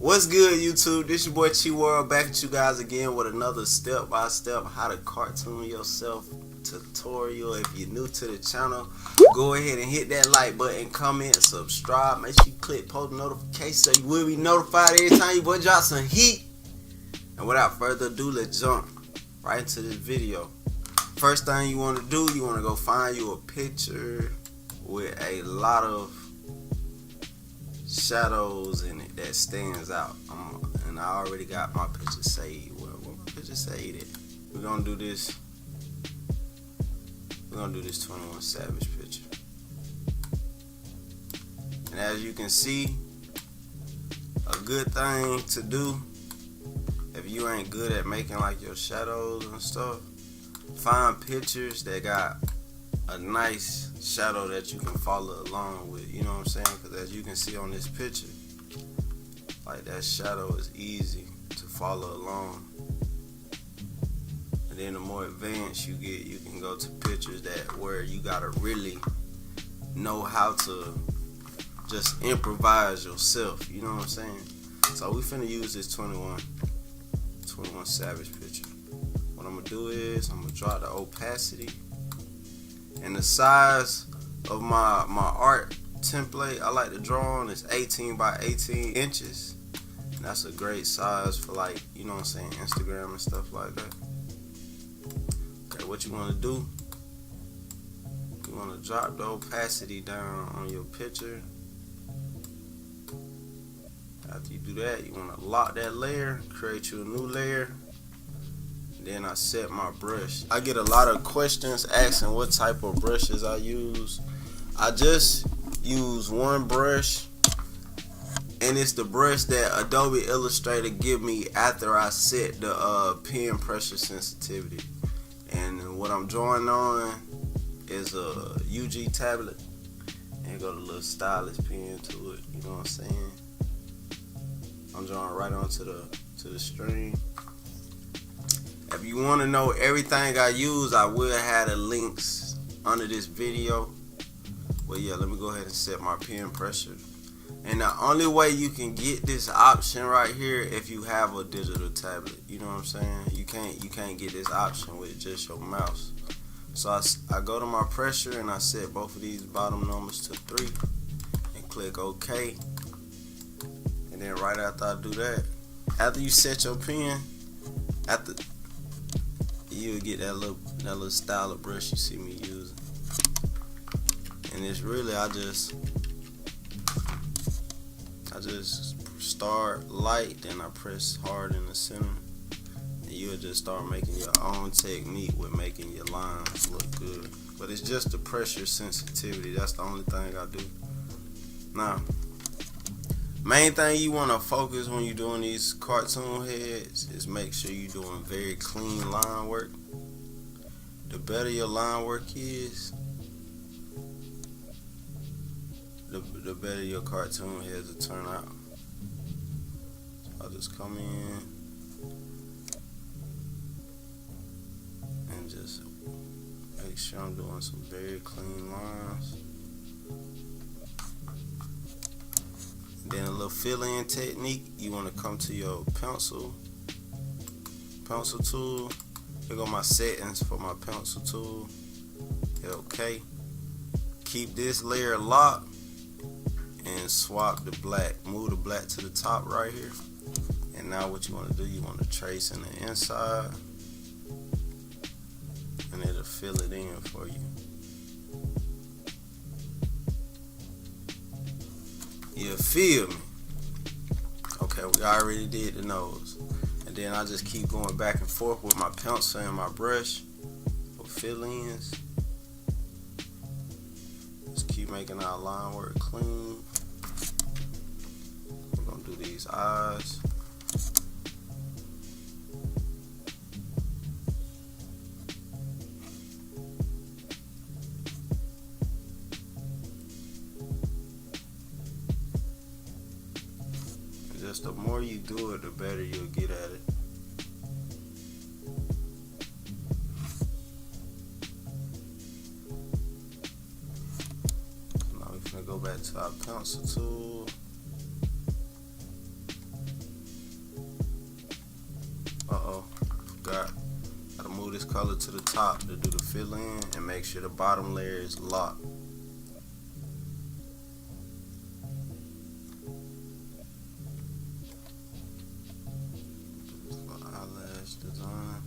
What's good, YouTube? This your boy Chi World back at you guys again with another step-by-step how to cartoon yourself tutorial. If you're new to the channel, go ahead and hit that like button, comment, subscribe. Make sure you click post notification so you will be notified every time you boy drop some heat. And without further ado, let's jump right into this video. First thing you want to do, you want to go find you a picture with a lot of shadows in it that stands out. And I already got my picture saved. Where my picture saved at? We're gonna do this 21 Savage picture. And as you can see, a good thing to do if you ain't good at making like your shadows and stuff, find pictures that got a nice shadow that you can follow along with, you know what I'm saying? Because as you can see on this picture, like that shadow is easy to follow along. And then the more advanced you get, you can go to pictures that where you gotta really know how to just improvise yourself, you know what I'm saying? So we finna use this 21 Savage picture. What I'm gonna do is I'm gonna drop the opacity. And the size of my art template I like to draw on is 18 by 18 inches. And that's a great size for, like, you know what I'm saying, Instagram and stuff like that. Okay, what you want to do, you want to drop the opacity down on your picture. After you do that, you want to lock that layer, create you a new layer. Then I set my brush. I get a lot of questions asking what type of brushes I use. I just use one brush, and it's the brush that Adobe Illustrator give me after I set the pen pressure sensitivity. And what I'm drawing on is a UG tablet, and got a little stylus pen to it. You know what I'm saying? I'm drawing right onto the string. If you want to know everything I use, I will have the links under this video. Well, yeah, let me go ahead and set my pen pressure. And the only way you can get this option right here if you have a digital tablet. You know what I'm saying? You can't get this option with just your mouse. So I go to my pressure and I set both of these bottom numbers to 3 and click OK. And then right after I do that, after you set your pen, you'll get that little style of brush you see me using. And it's really, I just start light, then I press hard in the center, and you'll just start making your own technique with making your lines look good. But it's just the pressure sensitivity, that's the only thing I do. Now, main thing you want to focus when you're doing these cartoon heads is make sure you're doing very clean line work. The better your line work is, the better your cartoon heads will turn out. So I'll just come in and just make sure I'm doing some very clean lines. Then a little fill-in technique, you want to come to your pencil tool. Here go my settings for my pencil tool. Hit OK. Keep this layer locked and swap the black. Move the black to the top right here. And now what you want to do, you want to trace in the inside, and it'll fill it in for you. You feel me? Okay, we already did the nose. And then I just keep going back and forth with my pencil and my brush for fill-ins. Just keep making our line work clean. We're gonna do these eyes. Just the more you do it, the better you'll get at it. Now we're gonna go back to our pencil tool. color to the top to do the fill in, and make sure the bottom layer is locked. Eyelash design.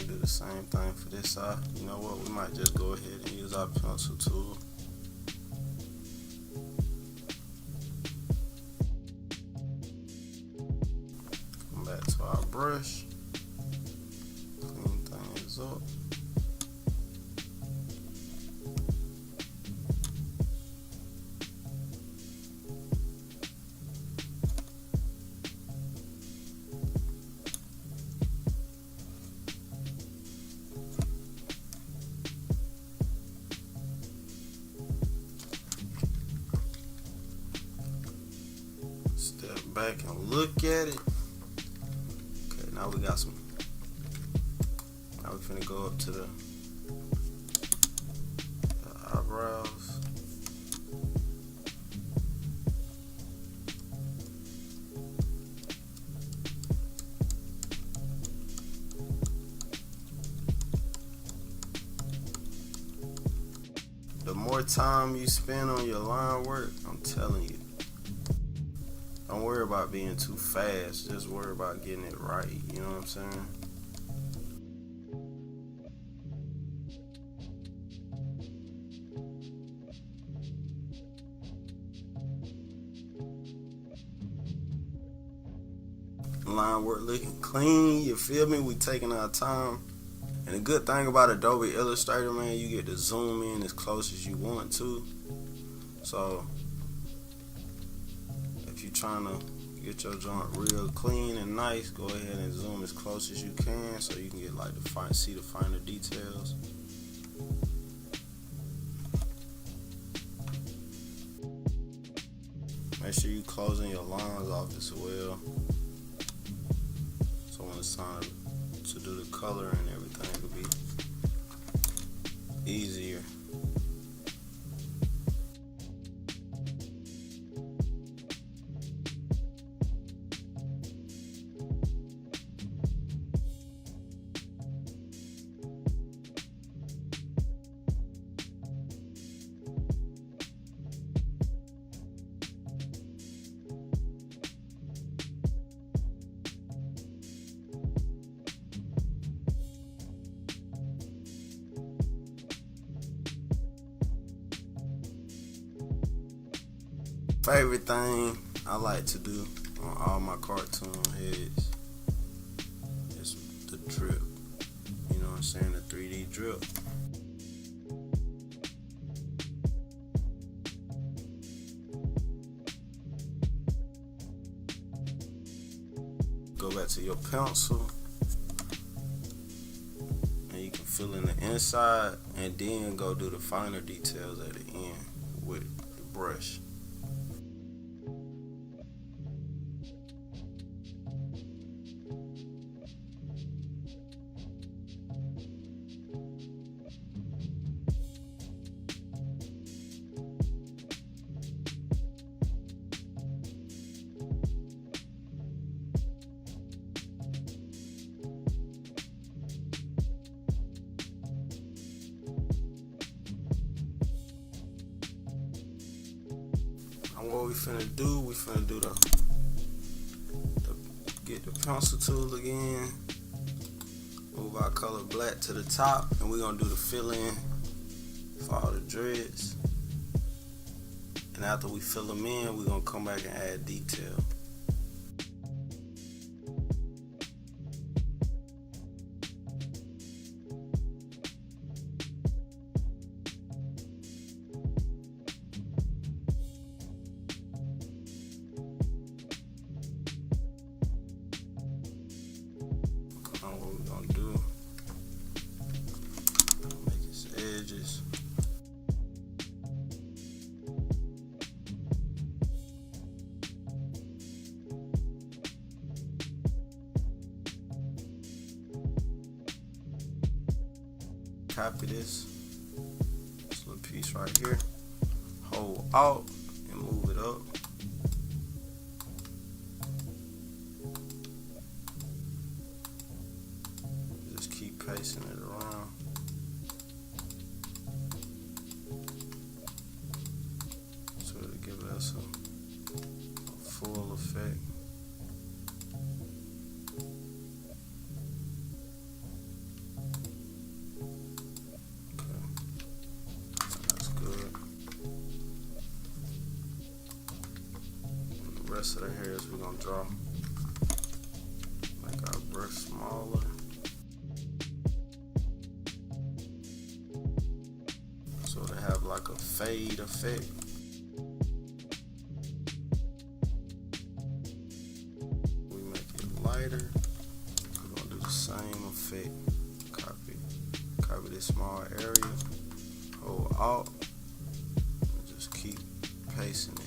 Do the same thing for this side. You know what, we might just go ahead and use our pencil tool. Come back to our brush, clean things up. Step back and look at it. Okay, now we got some. Now we're finna go up to the eyebrows. The more time you spend on your line work, I'm telling you, don't worry about being too fast, just worry about getting it right, you know what I'm saying? Line work looking clean, you feel me? We taking our time. And the good thing about Adobe Illustrator, man, you get to zoom in as close as you want to. So if you're trying to get your joint real clean and nice, go ahead and zoom as close as you can so you can get like see the finer details. Make sure you closing your lines off as well, so when it's time to do the color and everything, it'll be easier. Favorite thing I like to do on all my cartoon heads is the drip. You know what I'm saying? The 3D drip. Go back to your pencil and you can fill in the inside and then go do the finer details at the end with the brush. What we finna do the get the pencil tool again, move our color black to the top, and we're gonna do the fill in for all the dreads. And after we fill them in, we're gonna come back and add detail. What we're gonna do, make his edges. copy this little piece right here, hold Alt and move it up. Just keep pasting it around. So it'll give us a full effect. Rest of the hairs we're gonna draw, make our brush smaller, so they have like a fade effect. We make it lighter. We're gonna do the same effect. Copy this small area, hold Alt, and just keep pasting it.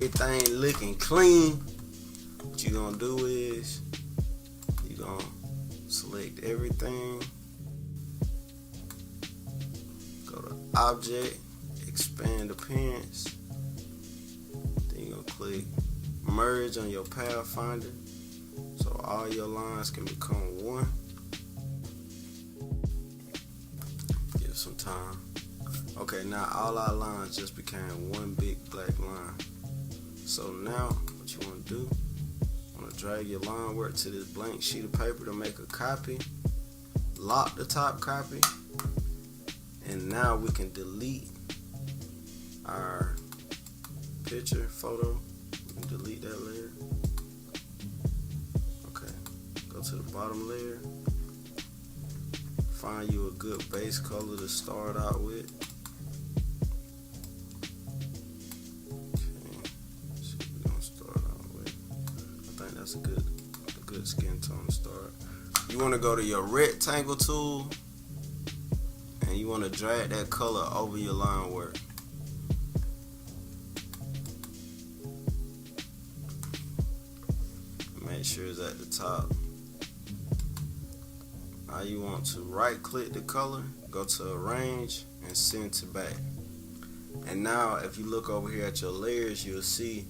Everything looking clean. What you're gonna do is you're gonna select everything, go to Object, Expand Appearance, then you're gonna click Merge on your Pathfinder so all your lines can become one. Give it some time. Okay, now all our lines just became one big black line. So now what you want to do, you want to drag your line work to this blank sheet of paper to make a copy, lock the top copy, and now we can delete our picture, photo. We can delete that layer. Okay, go to the bottom layer, find you a good base color to start out with. Okay, so we're gonna start out with, I think that's a good skin tone to start. You want to go to your rectangle tool and you want to drag that color over your line work. Make sure it's at the top. Now you want to right click the color, go to arrange and send to back. And now if you look over here at your layers, you'll see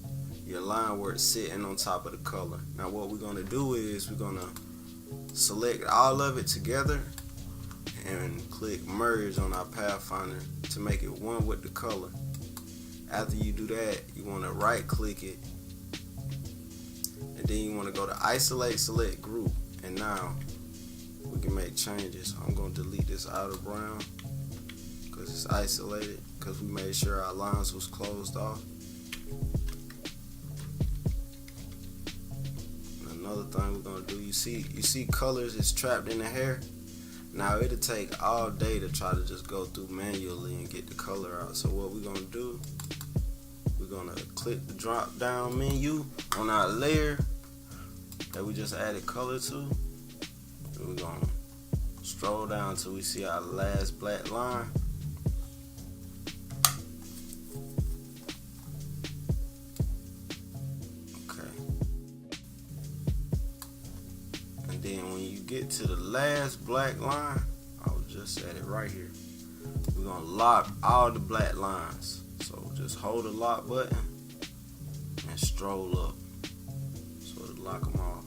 your line work sitting on top of the color. Now what we're going to do is we're going to select all of it together and click merge on our Pathfinder to make it one with the color. After you do that, you want to right click it, and then you want to go to isolate, select group, and now we can make changes. I'm going to delete this outer brown because it's isolated, because we made sure our lines was closed off. And another thing we're going to do, you see colors is trapped in the hair. Now it'll take all day to try to just go through manually and get the color out. So what we're going to do, we're going to click the drop down menu on our layer that we just added color to. And we're going to stroll down till we see our last black line. Okay. And then when you get to the last black line, I will just set it right here. We're going to lock all the black lines. So just hold the lock button and stroll up. So to lock them all.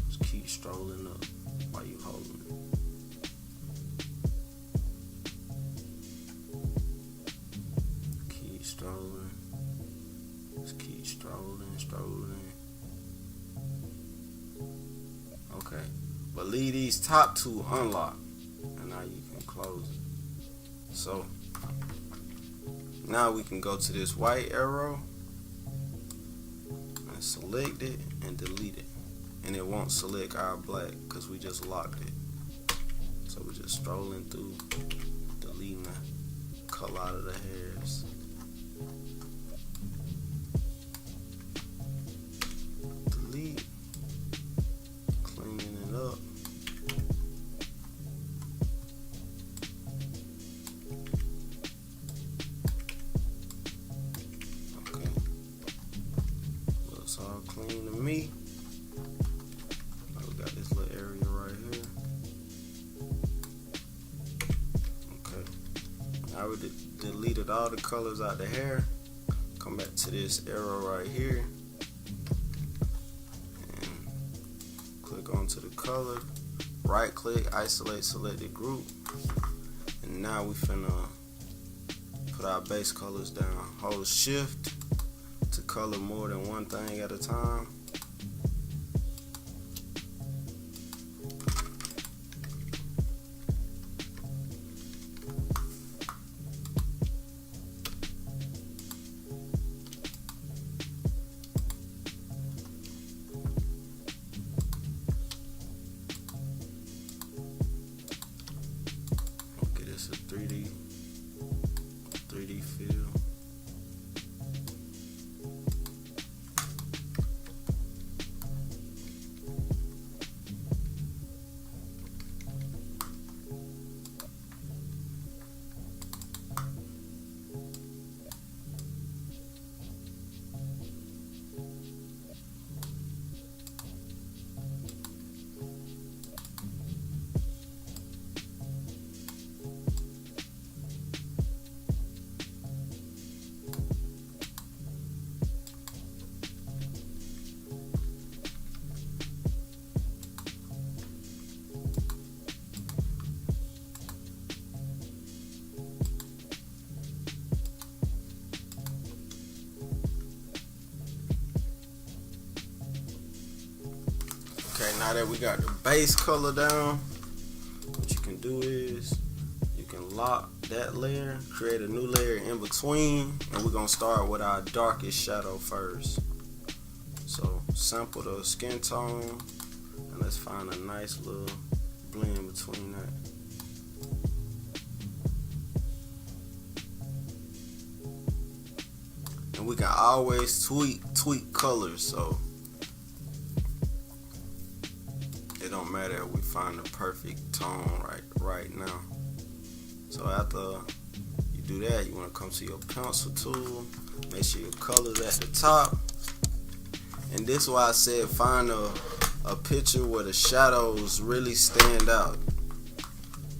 Just keep strolling up while you holding it. Keep strolling. Just keep strolling. Okay. But leave these top two unlocked. And now you can close it. So now we can go to this white arrow and select it and delete it. And it won't select our black because we just locked it. So we're just strolling through, deleting the color out of the hairs. Delete, cleaning it up. Okay, looks all clean to me. We got this little area right here. Okay, I already deleted all the colors out the hair. Come back to this arrow right here and click onto the color. Right click, isolate selected group, and now we finna put our base colors down. Hold shift to color more than one thing at a time. Okay, this is 3D feel. Okay, now that we got the base color down, what you can do is you can lock that layer, create a new layer in between, and we're gonna start with our darkest shadow first. So sample the skin tone, and let's find a nice little blend between that. we can always tweak colors, so it don't matter if we find the perfect tone right now. So after you do that, you want to come to your pencil tool, make sure your color's at the top, and this is why I said find a picture where the shadows really stand out,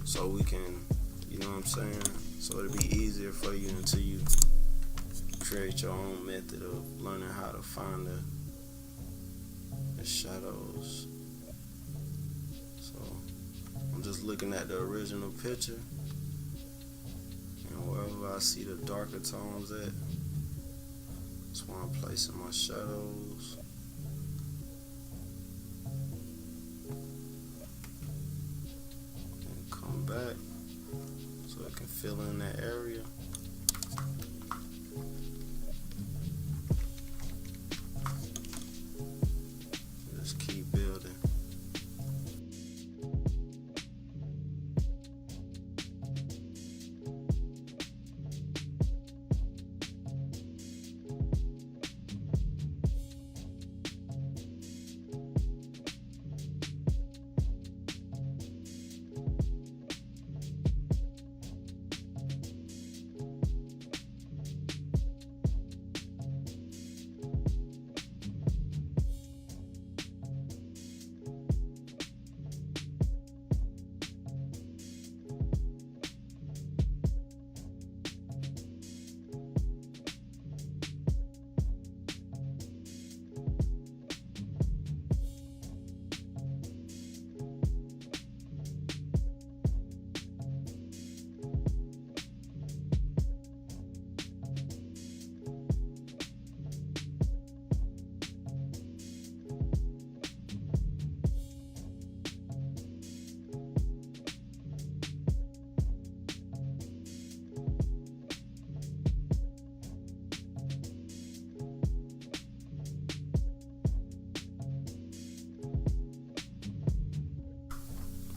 so we can, you know what I'm saying, so it'll be easier for you until you create your own method of learning how to find the shadows. So I'm just looking at the original picture, and wherever I see the darker tones at, that's where I'm placing my shadows. And come back so it can fill in that area. Just keep building.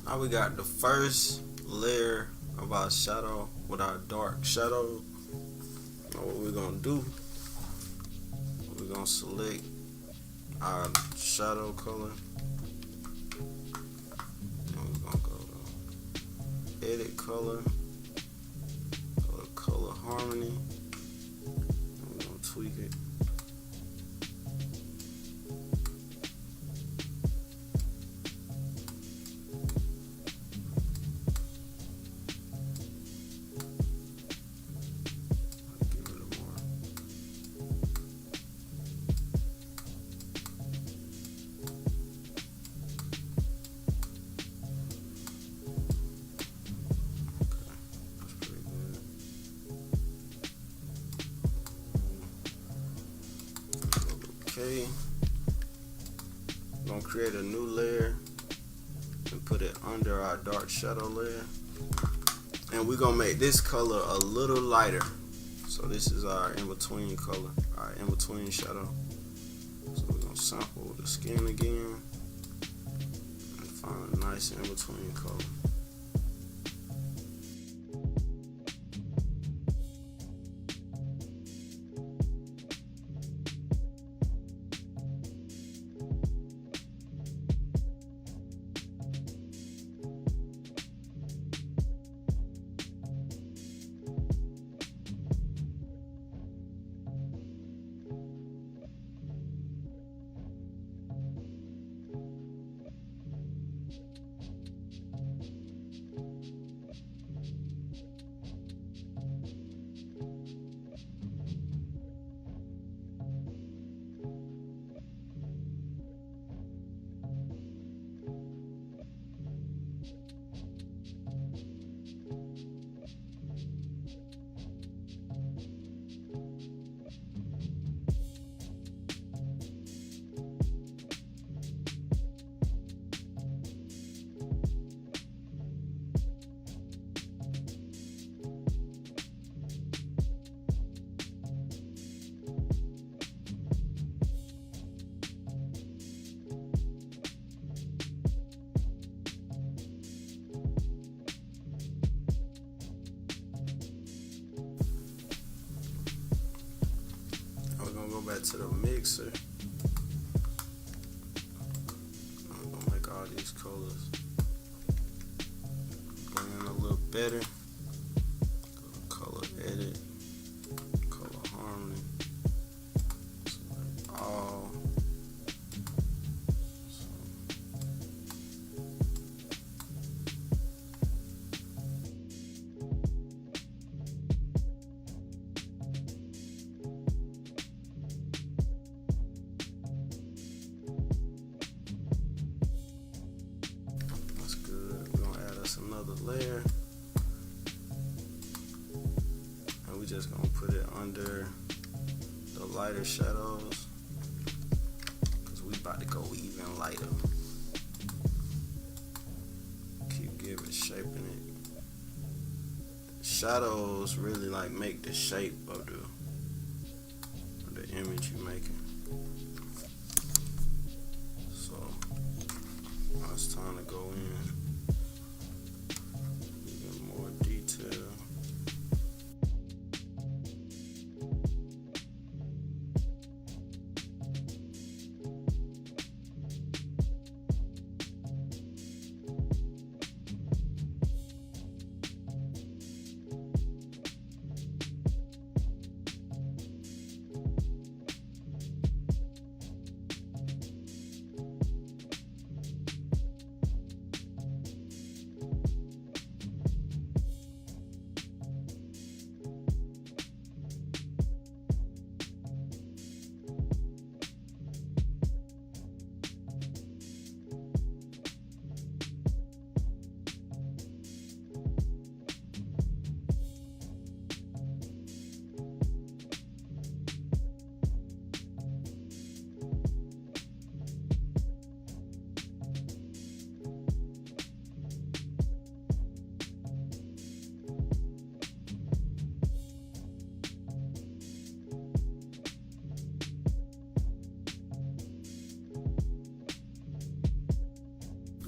Now we got the first layer of our shadow with our dark shadow. Now what we're gonna do, we're gonna select our shadow color, and we're gonna go to edit color, go to color harmony, and we're gonna tweak it. Okay, I'm gonna create a new layer and put it under our dark shadow layer, and we're gonna make this color a little lighter. So this is our in-between color, our in-between shadow. So we're gonna sample the skin again and find a nice in-between color. go back to the mixer. I'm gonna make all these colors blend a little better. Go to color edit, color harmony, select all. That's good. We're gonna add us another layer. And we're just gonna put it under the lighter shadows, because we about to go even lighter. Keep giving, shaping it. Shadows really like make the shape of the image you're making. So now it's time to go in even more detail.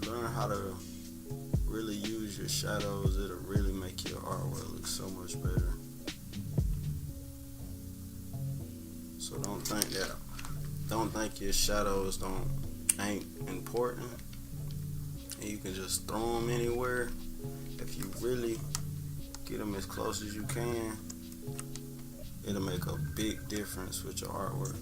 Learn how to really use your shadows. It'll really make your artwork look so much better. So don't think your shadows ain't important, and you can just throw them anywhere. If you really get them as close as you can, it'll make a big difference with your artwork.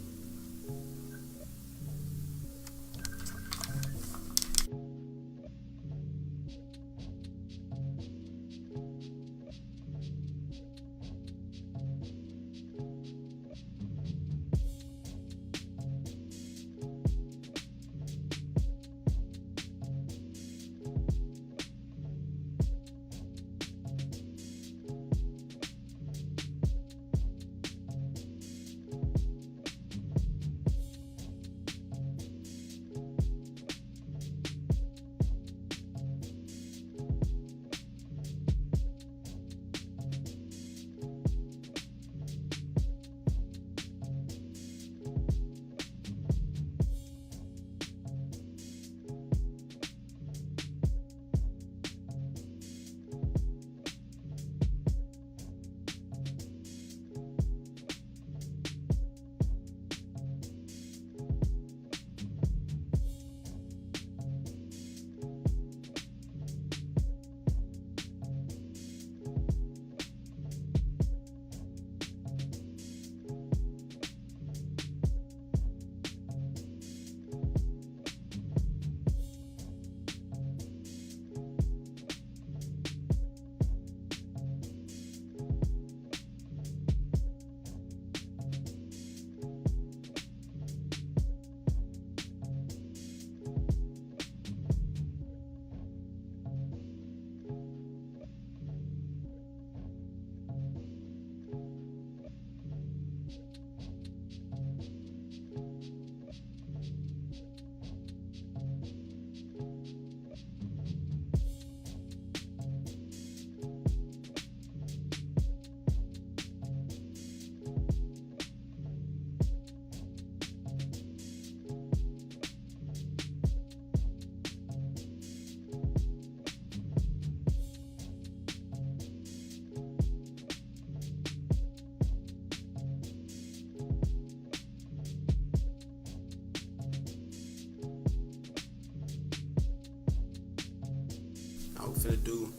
Now we're finna do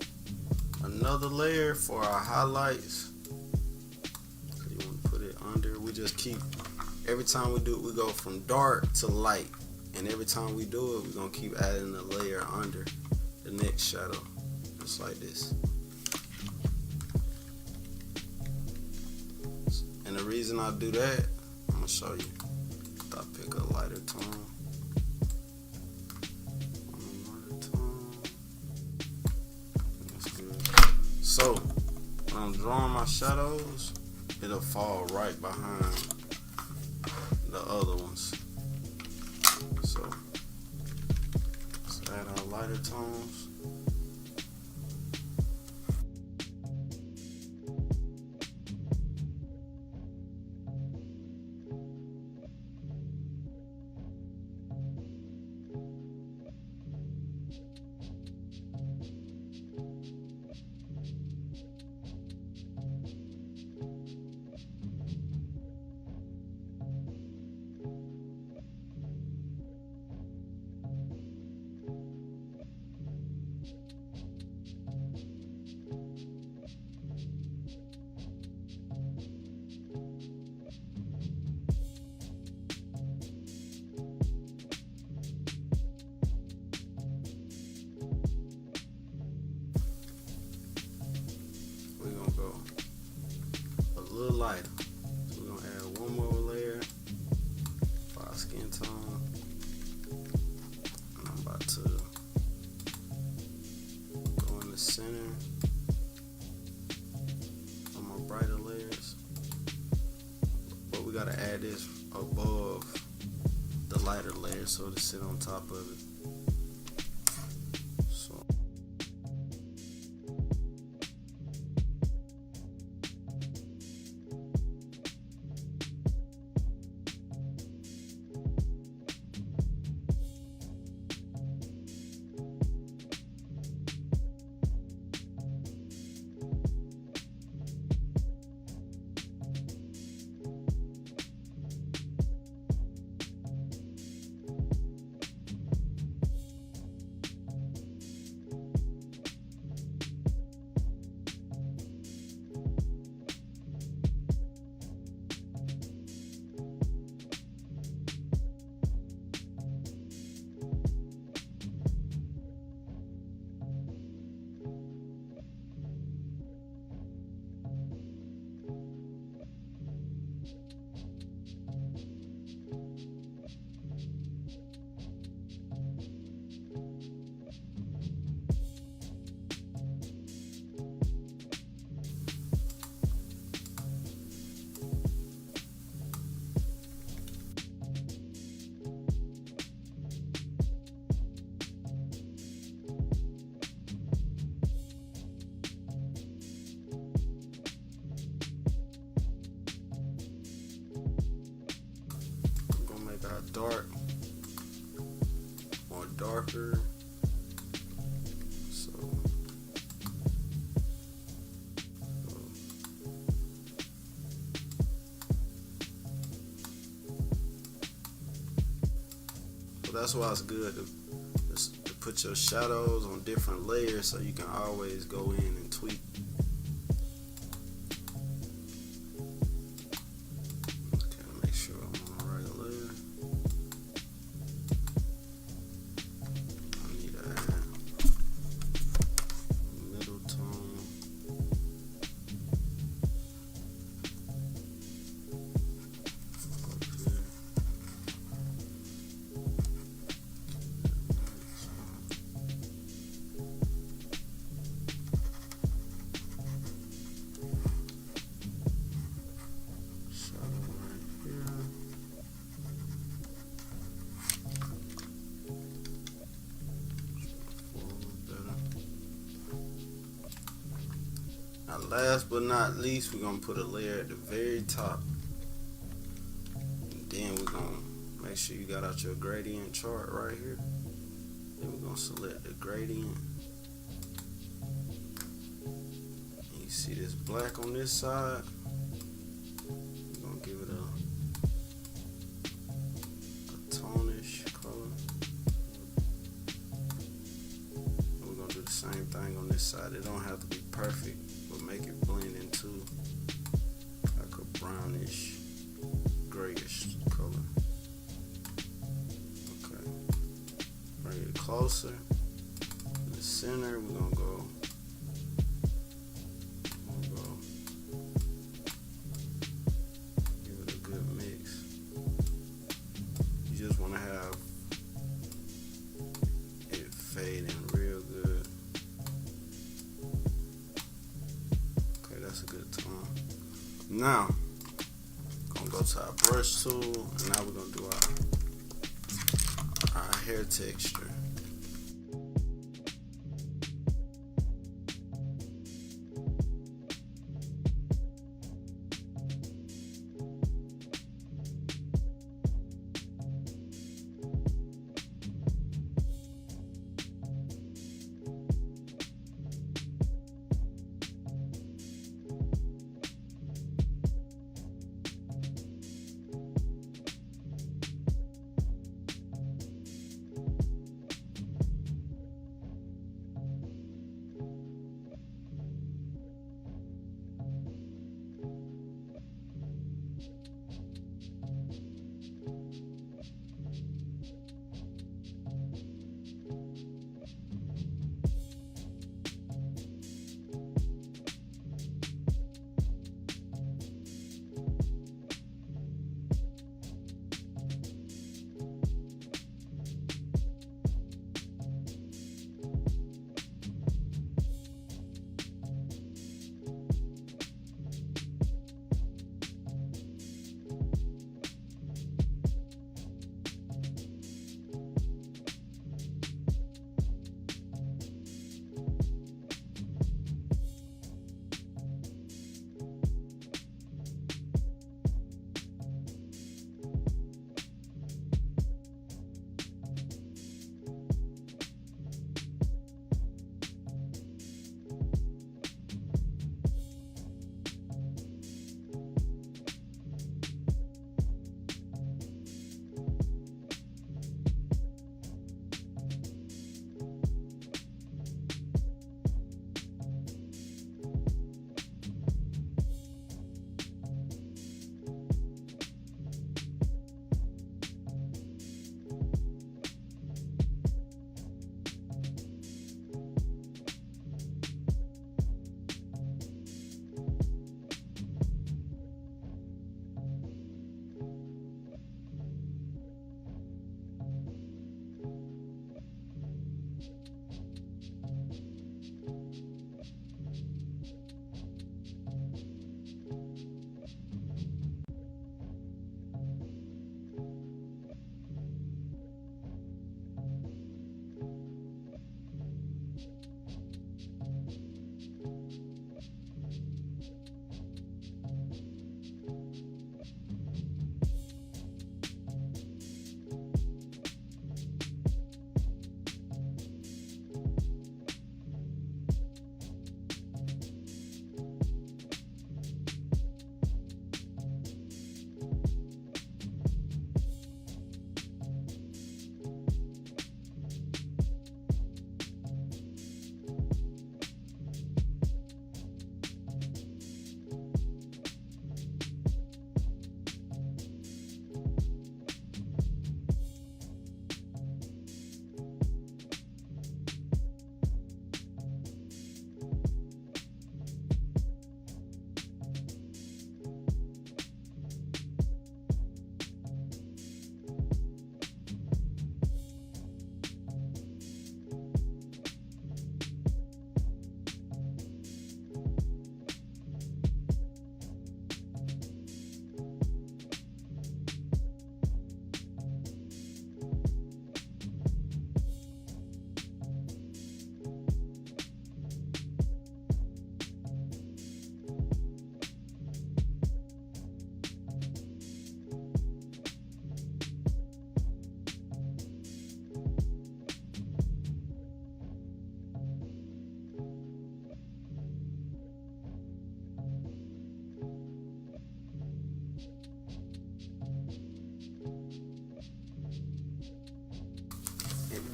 another layer for our highlights. So you want to put it under. We just keep, every time we do it, we go from dark to light. And every time we do it, we're going to keep adding a layer under the next shadow. Just like this. And the reason I do that, I'm going to show you. I pick a lighter tone. That's good. So, when I'm drawing my shadows, it'll fall right behind the other ones. So, let's add our lighter tones. We're gonna go a little lighter. So we're gonna add one more layer for our skin tone. And I'm about to go in the center on my brighter layers. But we gotta add this above the lighter layer so to sit on top of it. Dark, more darker. So that's why it's good to put your shadows on different layers so you can always go in and tweak. Now last but not least, we're going to put a layer at the very top. And then we're going to make sure you got out your gradient chart right here. Then we're going to select the gradient. And you see this black on this side. We're going to give it a tonish color. And we're going to do the same thing side. It don't have to be perfect, but make it blend into like a brownish, grayish color. Okay. Bring it closer. In the center, we're gonna go. Give it a good mix. You just want to have it fade in real good. Okay, that's a good tone. Now, gonna go to our brush tool, and now we're gonna do our hair texture.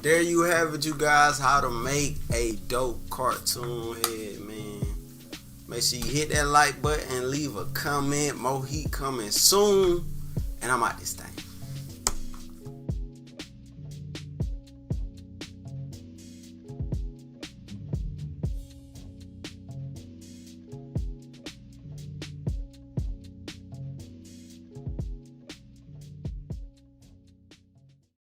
there you have it, you guys, how to make a dope cartoon head, man. Make sure you hit that like button, leave a comment. More heat coming soon, and I'm out this thing.